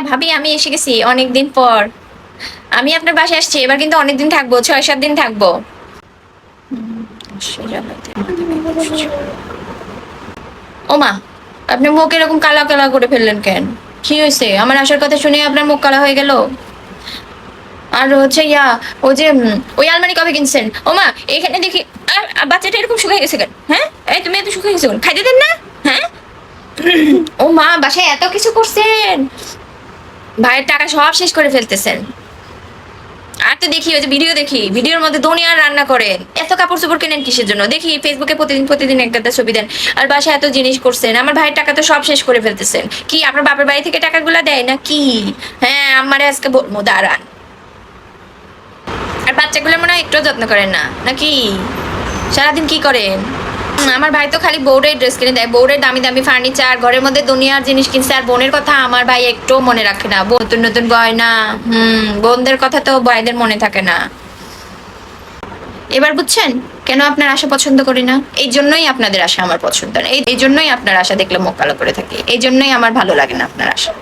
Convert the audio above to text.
ভাবি আমি এসে গেছি অনেকদিন পর। আমি আপনার বাসায় আসছি, এবার কিন্তু অনেকদিন থাকবো, 6-7 দিন থাকবো। ও মা, আপনি মুখ এরকম কালা কালা করে ফেললেন কেন? কি হয়েছে? আমার আসার কথা শুনে আপনার মুখ কালা হয়ে গেল? আর হচ্ছে ইয়া, ও যে ওই আলমারি কবে কিনছেন? ও মা, এখানে দেখি বাচ্চাটা এরকম শুকিয়ে গেছে কেন? হ্যাঁ, এই তুমি এত শুকিয়ে গেছো কেন? খাইতে দেন না? হ্যাঁ। ও মা, বাসায় এত কিছু করছেন, ভাইয়ের টাকা সব শেষ করে ফেলতেছেন। আর তো দেখি ওই যে ভিডিও দেখি, ভিডিওর মধ্যে দুনিয়ার রান্না করেন। এত কাপড় চোপড় কেনেন কিসের জন্য? দেখি ফেসবুকে প্রতিদিন প্রতিদিন একটা ছবি দেন, আর বাসায় এত জিনিস করছেন। আমার ভাইয়ের টাকা তো সব শেষ করে ফেলতেছেন। কি আপনার বাপের বাড়ি থেকে টাকাগুলো দেয় না কি? হ্যাঁ, আমারে আজকে বলবো, দাঁড়ান। আর বাচ্চাগুলো মনে হয় একটু যত্ন করেন না নাকি? সারাদিন কি করেন? আমার ভাই তো খালি বউরের ড্রেস কিনে দেয়, বউরের দামি দামি ফার্নিচার, ঘরের মধ্যে দুনিয়ার জিনিস কিনছে। আর বোনের কথা আমার ভাই একটু মনে রাখে না। নতুন নতুন গয়না, বোনদের কথা তো ভাইদের মনে থাকে না। এবার বুঝছেন কেন আপনার আশা পছন্দ করি না? এই জন্যই আপনাদের আশা আমার পছন্দ না। এই জন্যই আপনার আশা দেখলে মুখ কালো করে থাকে। এই জন্যই আমার ভালো লাগে না আপনার আশা।